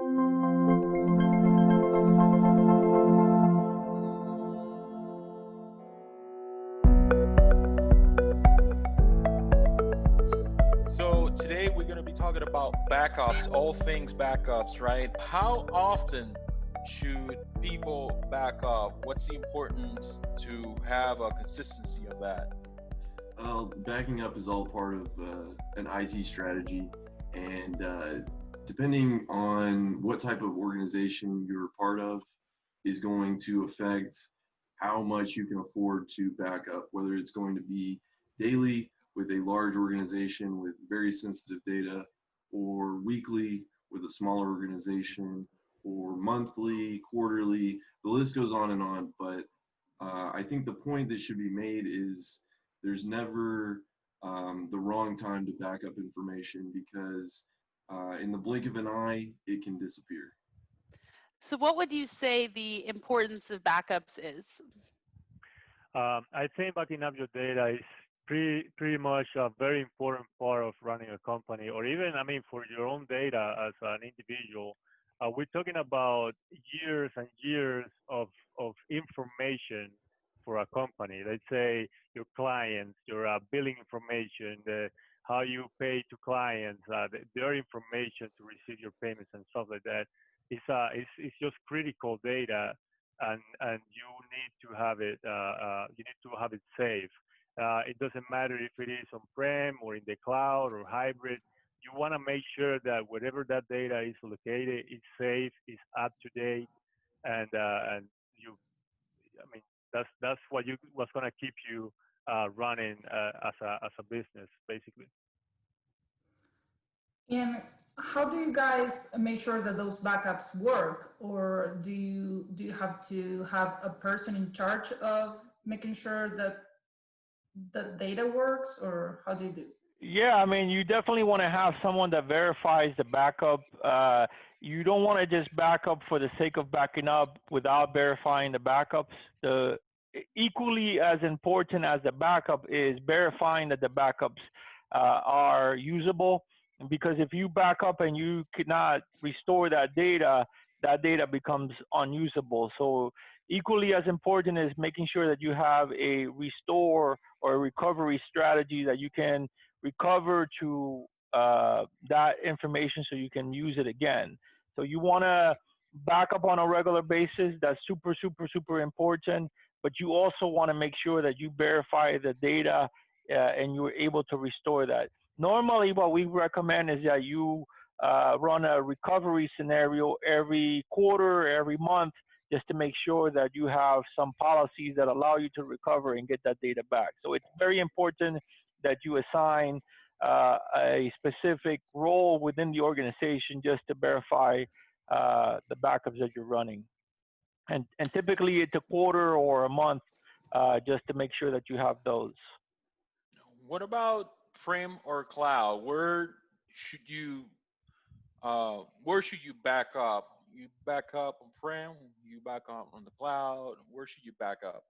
So today we're going to be talking about backups, all things backups, right? How often should people back up? What's the importance to have a consistency of that? Well, backing up is all part of an IT strategy, and depending on what type of organization you're a part of, is going to affect how much you can afford to back up. Whether it's going to be daily with a large organization with very sensitive data, or weekly with a smaller organization, or monthly, quarterly. The list goes on and on. But I think the point that should be made is there's never the wrong time to back up information because in the blink of an eye, it can disappear. So what would you say the importance of backups is? I think backing up your data is pretty much a very important part of running a company, or even, I mean, for your own data as an individual. We're talking about years and years of information for a company. Let's say your clients, your billing information, how you pay to clients, their information to receive your payments and stuff like that. It's just critical data, and you need to have it. You need to have it safe. It doesn't matter if it is on-prem or in the cloud or hybrid. You want to make sure that wherever that data is located, it's safe, it's up to date, and you. I mean, that's what's going to keep you running as a business, basically. And how do you guys make sure that those backups work? Or do you have to have a person in charge of making sure that the data works, or how do you do? Yeah, I mean, you definitely want to have someone that verifies the backup. You don't want to just back up for the sake of backing up without verifying the backups. The equally as important as the backup is verifying that the backups are usable. Because if you back up and you cannot restore that data becomes unusable. So equally as important is making sure that you have a restore or a recovery strategy that you can recover to that information so you can use it again. So you want to back up on a regular basis. That's super, super, super important. But you also want to make sure that you verify the data and you're able to restore that. Normally, what we recommend is that you run a recovery scenario every quarter, every month, just to make sure that you have some policies that allow you to recover and get that data back. So it's very important that you assign a specific role within the organization just to verify the backups that you're running. And typically it's a quarter or a month just to make sure that you have those. What about prem or cloud? Where should you back up? You back up on prem, you back up on the cloud. Where should you back up?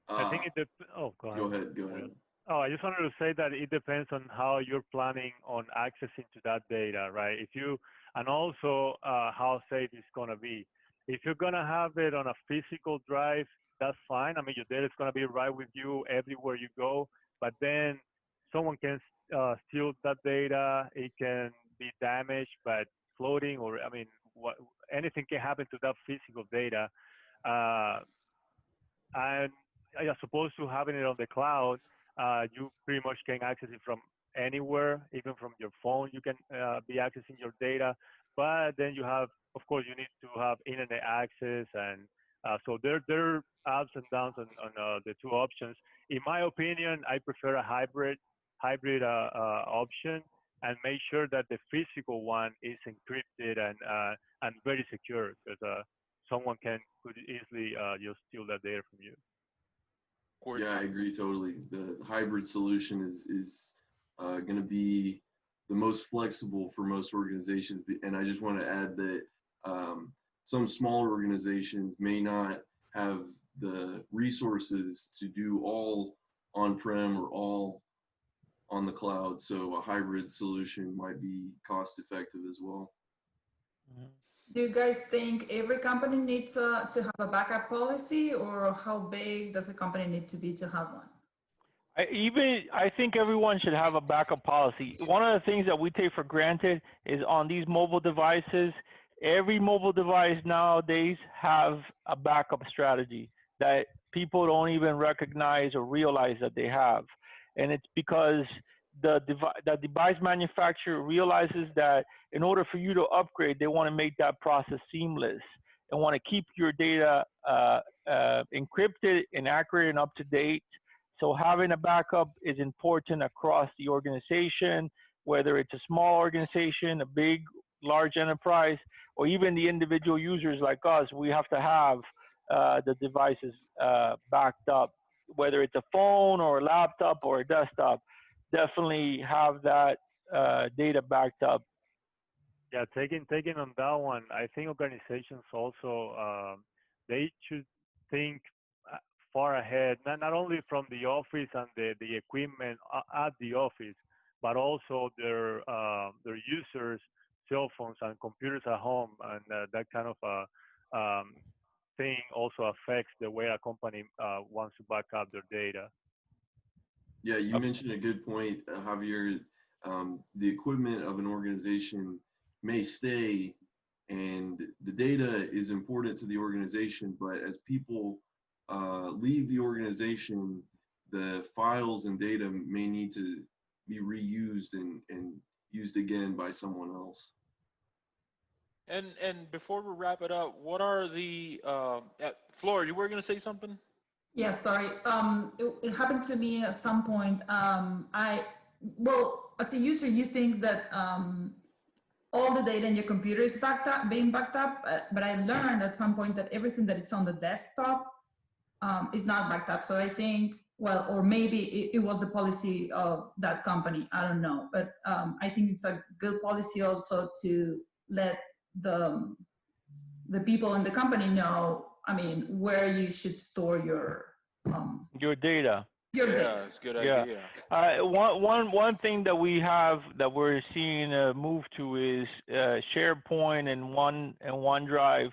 I think Uh, Oh, go Go ahead. ahead, go ahead. Oh, I just wanted to say that it depends on how you're planning on accessing to that data, right? And also how safe it's going to be. If you're going to have it on a physical drive, that's fine. I mean, your data is going to be right with you everywhere you go, but then someone can steal that data. It can be damaged by floating, or, I mean, anything can happen to that physical data. Uh, and as opposed to having it on the cloud, you pretty much can access it from anywhere, even from your phone. You can be accessing your data, but then of course, you need to have internet access, and so there are ups and downs on the two options. In my opinion, I prefer a hybrid option, and make sure that the physical one is encrypted and very secure, because someone could easily just steal that data from you. Court. Yeah, I agree totally. The hybrid solution is going to be the most flexible for most organizations. And I just want to add that some smaller organizations may not have the resources to do all on-prem or all on the cloud. So a hybrid solution might be cost effective as well. Mhm. Do you guys think every company needs to have a backup policy, or how big does a company need to be to have one? I think everyone should have a backup policy. One of the things that we take for granted is on these mobile devices, every mobile device nowadays have a backup strategy that people don't even recognize or realize that they have. And it's because the device manufacturer realizes that in order for you to upgrade, they want to make that process seamless and want to keep your data encrypted and accurate and up to date. So having a backup is important across the organization, whether it's a small organization, a big, large enterprise, or even the individual users like us. We have to have the devices backed up, whether it's a phone or a laptop or a desktop. Definitely have that data backed up. Yeah, taking on that one, I think organizations also they should think uh, far ahead, not only from the office and the equipment at the office, but also their users' cell phones and computers at home, and that kind of thing also affects the way a company wants to back up their data. Yeah, you mentioned a good point, Javier. The equipment of an organization may stay, and the data is important to the organization, but as people leave the organization, the files and data may need to be reused and used again by someone else. And before we wrap it up, what are the Flora? You were gonna say something? Yeah, sorry. It happened to me at some point. Well, as a user, you think that all the data in your computer is being backed up, but I learned at some point that everything that is on the desktop is not backed up. So I think, well, or maybe it was the policy of that company. I don't know, but I think it's a good policy also to let the people in the company know. I mean, where you should store Your data. your Yeah, data. it's a good Yeah. idea. One thing that we have that we're seeing a move to is SharePoint and OneDrive.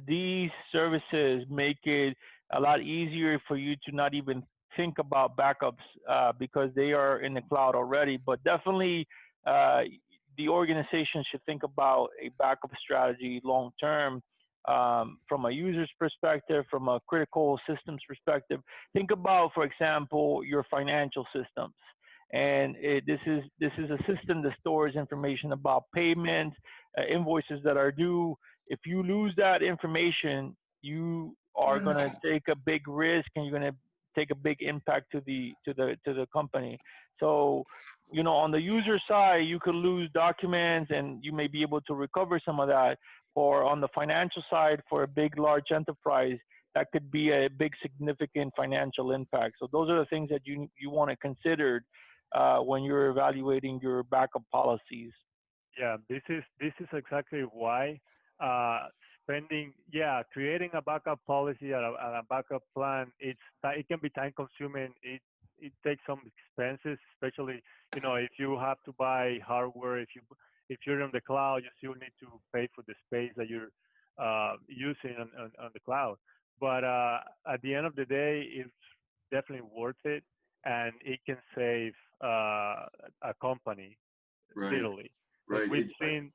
These services make it a lot easier for you to not even think about backups because they are in the cloud already. But definitely, uh, the organization should think about a backup strategy long term. From a user's perspective, from a critical systems perspective, think about, for example, your financial systems. And this is a system that stores information about payments, invoices that are due. If you lose that information, you You are don't going to know. take a big risk, and you're going to take a big impact to the company. So, on the user side, you could lose documents, and you may be able to recover some of that. Or on the financial side, for a big, large enterprise, that could be a big, significant financial impact. So those are the things that you want to consider when you're evaluating your backup policies. Yeah, this is exactly why creating a backup policy and a backup plan, it can be time consuming. It takes some expenses, especially if you have to buy hardware. If you're on the cloud, you still need to pay for the space that you're using on the cloud. But at the end of the day, it's definitely worth it, and it can save a company Right, literally. Because right. we've It's seen,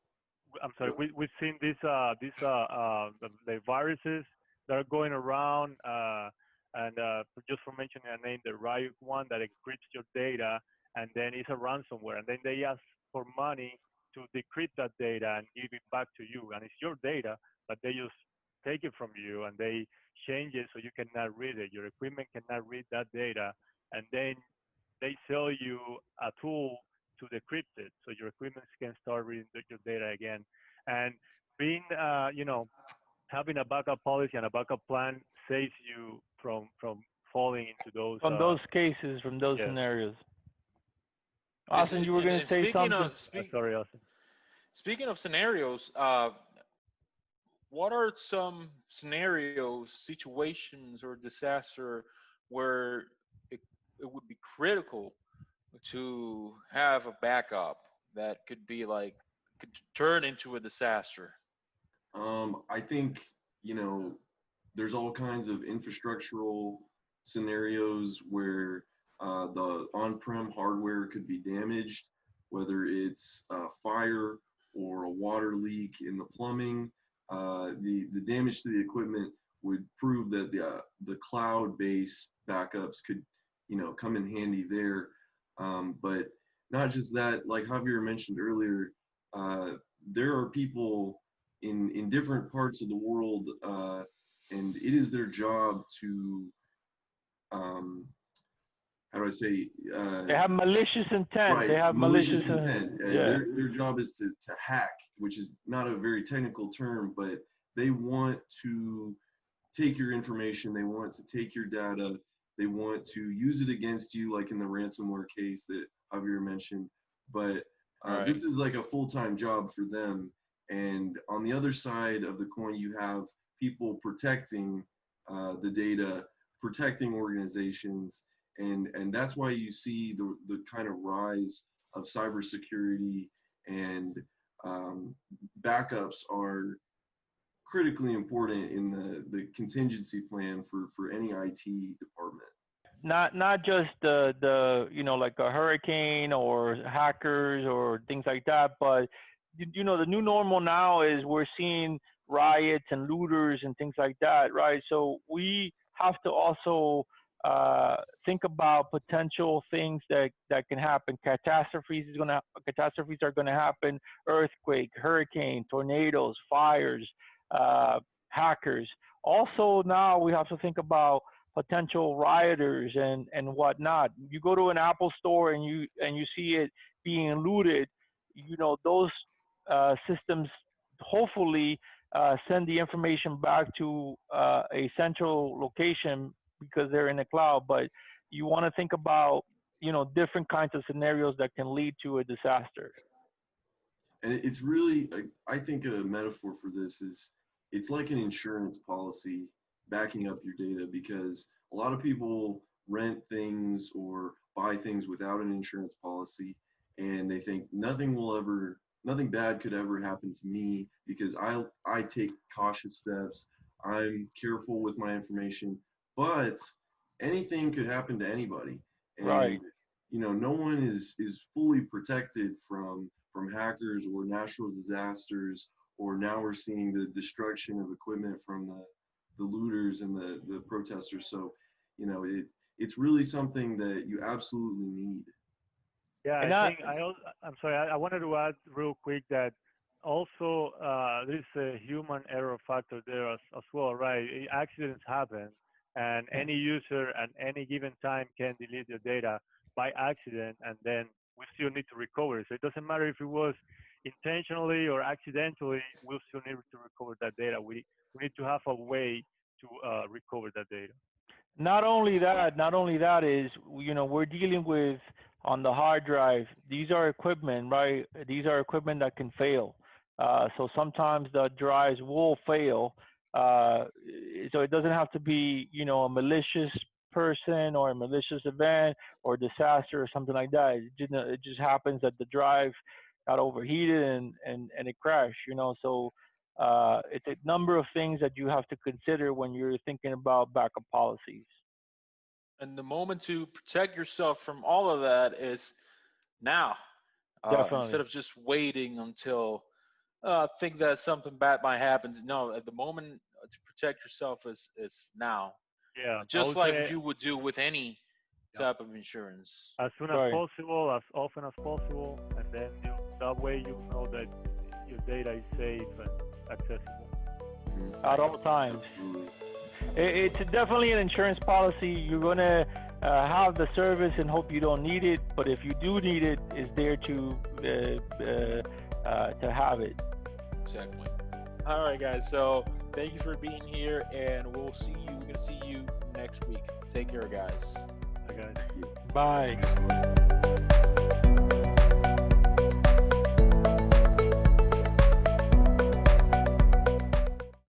I'm sorry, Yep. we've seen the viruses that are going around, and just for mentioning a name, the Ryuk one that encrypts your data, and then it's a ransomware, and then they ask for money to decrypt that data and give it back to you, and it's your data, but they just take it from you and they change it so you cannot read it. Your equipment cannot read that data, and then they sell you a tool to decrypt it, so your equipment can start reading your data again. And being, having a backup policy and a backup plan saves you from falling into those. From those cases, from those Yes. scenarios. Is Austin, it, you were going and to say something? Sorry, Austin. speaking of scenarios, what are some scenarios, situations, or disaster where it, it would be critical to have a backup that could be like could turn into a disaster? I think, there's all kinds of infrastructural scenarios where the on-prem hardware could be damaged, whether it's fire or a water leak in the plumbing. The damage to the equipment would prove that the cloud-based backups could, come in handy there. But not just that, like Javier mentioned earlier, there are people in different parts of the world, and it is their job to, how do I say? They have malicious intent. Right, They have malicious intent. Yeah. Their job is to hack, which is not a very technical term, but they want to take your information, they want to take your data, they want to use it against you, like in the ransomware case that Javier mentioned. But this is like a full-time job for them. And on the other side of the coin, you have people protecting the data, protecting organizations, and that's why you see the kind of rise of cybersecurity, and backups are critically important in the contingency plan for any IT department. Not just the like a hurricane or hackers or things like that, but the new normal now is we're seeing riots and looters and things like that, right? So we have to also think about potential things that can happen. Catastrophes are gonna happen: earthquake, hurricane, tornadoes, fires, hackers. Also, now we have to think about potential rioters and whatnot. You go to an Apple store and you see it being looted. Those systems hopefully send the information back to a central location because they're in the cloud. But you want to think about different kinds of scenarios that can lead to a disaster. And it's really, I think a metaphor for this is, it's like an insurance policy backing up your data, because a lot of people rent things or buy things without an insurance policy, and they think nothing bad could ever happen to me because I take cautious steps, I'm careful with my information. But anything could happen to anybody, and right. No one is fully protected from hackers or natural disasters, or now we're seeing the destruction of equipment from the looters and the protesters. So it's really something that you absolutely need. Yeah, I'm sorry, I wanted to add real quick that also there's a human error factor there as well, right? Accidents happen, and any user at any given time can delete your data by accident, and then we still need to recover it. So it doesn't matter if it was intentionally or accidentally, we'll still need to recover that data. We need to have a way to recover that data. Not only that is, we're dealing with, on the hard drive, these are equipment, right? These are equipment that can fail. So sometimes the drives will fail. So it doesn't have to be, a malicious person or a malicious event or disaster or something like that. It just happens that the drive got overheated and it crashed, So it's a number of things that you have to consider when you're thinking about backup policies. And the moment to protect yourself from all of that is now. Instead of just waiting until think that something bad might happen. No, at the moment to protect yourself is now. Yeah. Just like you would do with any type of insurance. As soon as possible, as often as possible, and then that way you know that your data is safe and accessible at all times. It's definitely an insurance policy. You're going to have the service and hope you don't need it, but if you do need it, it's there to have it. Exactly. All right, guys. So thank you for being here, and we're going to see you next week. Take care, guys. Bye, guys. Bye.